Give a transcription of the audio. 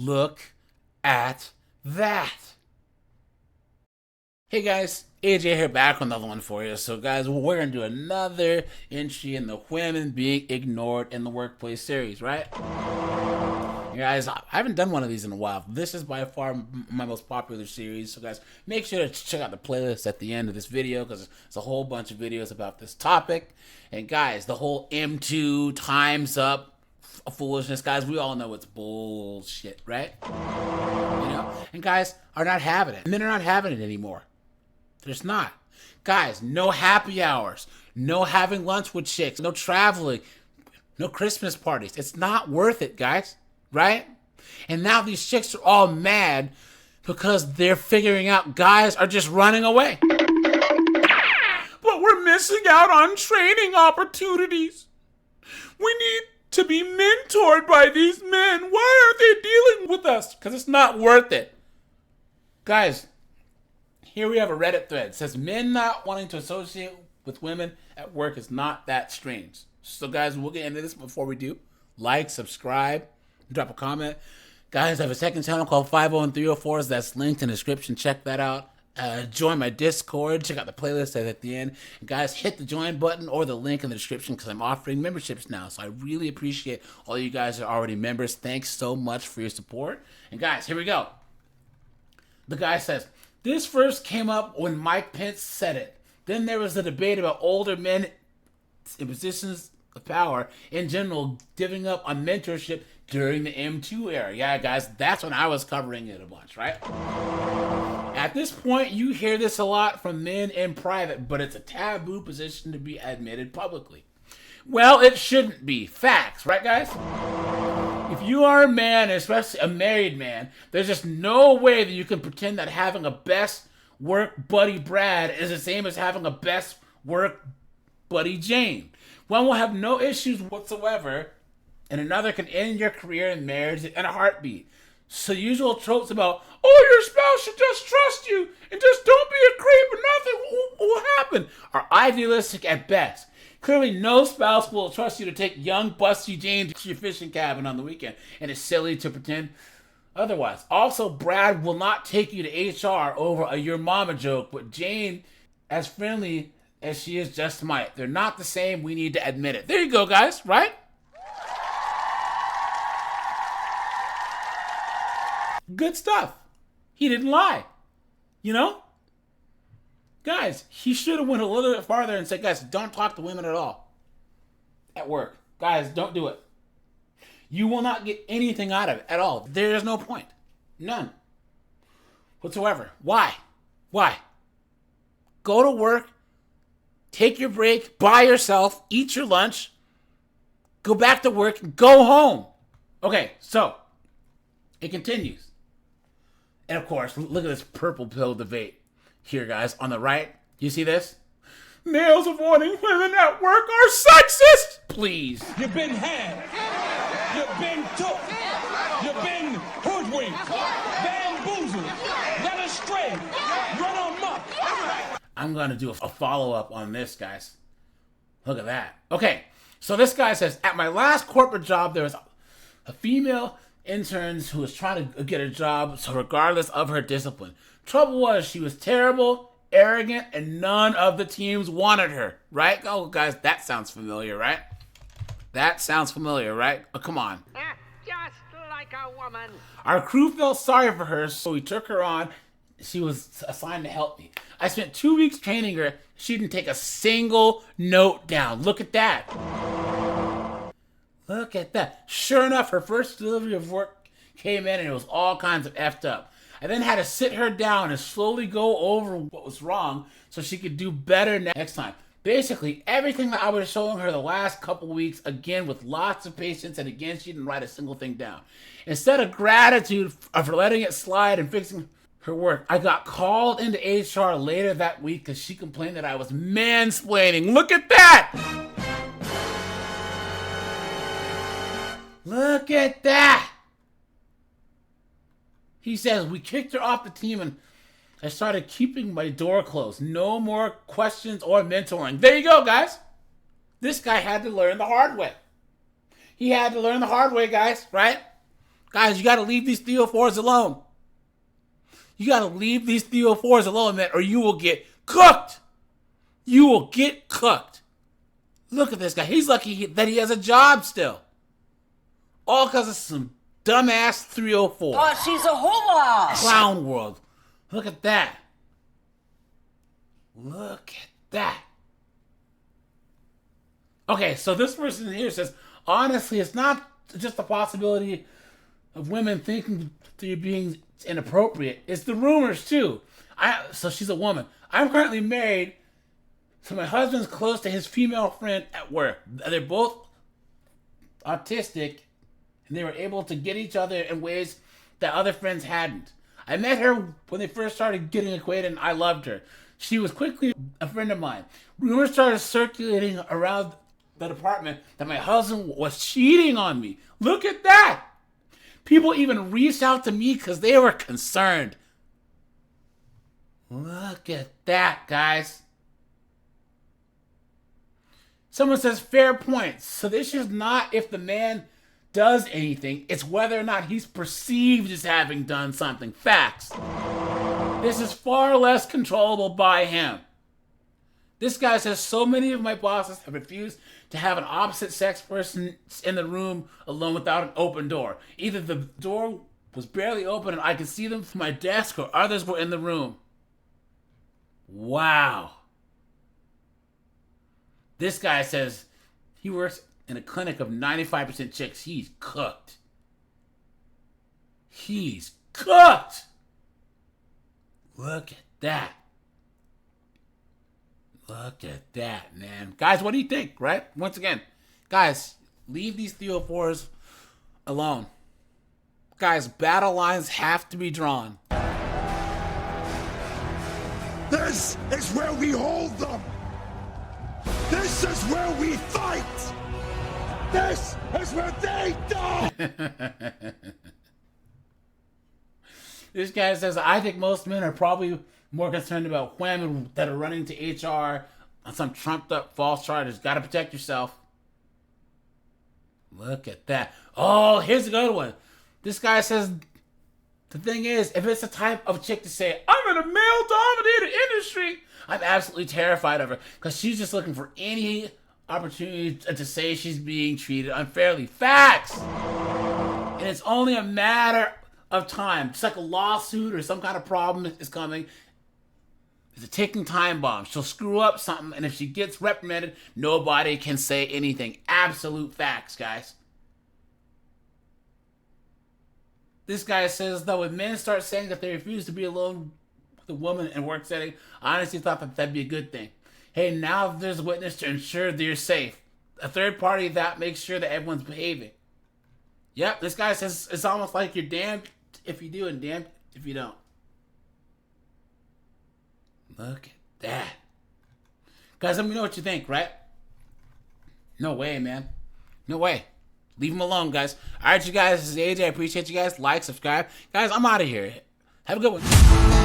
Look at that. Hey guys, AJ here back with another one for you. So guys, we're going to do another entry in the women being ignored in the workplace series, right? Guys, I haven't done one of these in a while. This is by far my most popular series. So guys, make sure to check out the playlist at the end of this video because there's a whole bunch of videos about this topic. And guys, the whole M2 time's up foolishness, guys, we all know it's bullshit, right? And guys are not having it. Men are not having it anymore. There's not. Guys, no happy hours, no having lunch with chicks, no traveling, no Christmas parties. It's not worth it, guys, right? And now these chicks are all mad because they're figuring out guys are just running away. But we're missing out on training opportunities. We need to be mentored by these men. Why aren't they dealing with us? Because it's not worth it. Guys, here we have a Reddit thread. It says men not wanting to associate with women at work is not that strange. So guys, we'll get into this. Before we do, like, subscribe, drop a comment. Guys, I have a second channel called 501-304s. That's linked in the description. Check that out. Join my Discord. Check out the playlist at the end. And guys, hit the join button or the link in the description because I'm offering memberships now. So I really appreciate all you guys that are already members. Thanks so much for your support. And guys, here we go. The guy says, this first came up when Mike Pence said it. Then there was a debate about older men in positions of power in general giving up on mentorship during the M2 era. Yeah, guys, that's when I was covering it a bunch, right? At this point, you hear this a lot from men in private, but it's a taboo position to be admitted publicly. Well, it shouldn't be. Facts, right, guys? If you are a man, especially a married man, there's just no way that you can pretend that having a best work buddy Brad is the same as having a best work buddy Jane. One will have no issues whatsoever, and another can end your career in marriage in a heartbeat. So the usual tropes about, oh, your spouse should just trust you and just don't be a creep and nothing will happen are idealistic at best. Clearly, no spouse will trust you to take young, busty Jane to your fishing cabin on the weekend, and it's silly to pretend otherwise. Also, Brad will not take you to HR over a your mama joke, but Jane, as friendly as she is, just might. They're not the same. We need to admit it. There you go, guys, right? Good stuff. He didn't lie. You know? Guys, he should have went a little bit farther and said, guys, don't talk to women at all at work. Guys, don't do it. You will not get anything out of it at all. There is no point. None. Whatsoever. Why? Why? Go to work, take your break by yourself, eat your lunch, go back to work, and go home. Okay, so it continues. And of course, look at this purple pill debate. Here, guys, on the right, you see this? Males avoiding women at work are sexist! Please. You've been had. You've been took. You've been hoodwinked. Bamboozled. Led astray. Run amok. I'm going to do a follow-up on this, guys. Look at that. Okay, so this guy says, at my last corporate job, there was a female intern who was trying to get a job, so regardless of her discipline. Trouble was, she was terrible, arrogant, and none of the teams wanted her, right? Oh, guys, that sounds familiar, right? That sounds familiar, right? Oh, come on. Just like a woman. Our crew felt sorry for her, so we took her on. She was assigned to help me. I spent 2 weeks training her. She didn't take a single note down. Look at that. Look at that. Sure enough, her first delivery of work came in and it was all kinds of effed up. I then had to sit her down and slowly go over what was wrong so she could do better next time. Basically, everything that I was showing her the last couple weeks, again, with lots of patience, and again, she didn't write a single thing down. Instead of gratitude for letting it slide and fixing her work, I got called into HR later that week because she complained that I was mansplaining. Look at that! Look at that! He says, we kicked her off the team and I started keeping my door closed. No more questions or mentoring. There you go, guys. This guy had to learn the hard way. He had to learn the hard way, guys, right? Guys, you gotta leave these 304s alone. You gotta leave these 304s alone, man, or you will get cooked. You will get cooked. Look at this guy. He's lucky that he has a job still. All because of some dumbass 304. Oh, she's a hula. Clown world. Look at that. Look at that. Okay, so this person here says, honestly, it's not just the possibility of women thinking that you're being inappropriate. It's the rumors, too. So she's a woman. I'm currently married, so my husband's close to his female friend at work. They're both autistic, and they were able to get each other in ways that other friends hadn't. I met her when they first started getting acquainted, and I loved her. She was quickly a friend of mine. Rumors started circulating around the department that my husband was cheating on me. Look at that! People even reached out to me because they were concerned. Look at that, guys. Someone says, fair point. So this is not if the man does anything, it's whether or not he's perceived as having done something. Facts. This is far less controllable by him. This guy says, so many of my bosses have refused to have an opposite sex person in the room alone without an open door. Either the door was barely open and I could see them from my desk, or others were in the room. Wow. This guy says he works in a clinic of 95% chicks. He's cooked. He's cooked. Look at that. Look at that, man. Guys, what do you think, right? Once again, guys, leave these 304s alone. Guys, battle lines have to be drawn. This is where we hold them. This is where we fight. This is where they die. This guy says, I think most men are probably more concerned about women that are running to HR on some trumped up false charges. Gotta protect yourself. Look at that. Oh, here's a good one. This guy says, the thing is, if it's the type of chick to say, I'm in a male-dominated industry, I'm absolutely terrified of her because she's just looking for any opportunity to say she's being treated unfairly. Facts! And it's only a matter of time. Just like a lawsuit or some kind of problem is coming. It's a ticking time bomb. She'll screw up something, and if she gets reprimanded, nobody can say anything. Absolute facts, guys. This guy says, though, when men start saying that they refuse to be alone with a woman in a work setting, I honestly thought that that'd be a good thing. Hey, now there's a witness to ensure they're safe. A third party that makes sure that everyone's behaving. Yep, this guy says it's almost like you're damned if you do and damned if you don't. Look at that. Guys, let me know what you think, right? No way, man. No way. Leave them alone, guys. All right, you guys, this is AJ. I appreciate you guys. Like, subscribe. Guys, I'm out of here. Have a good one.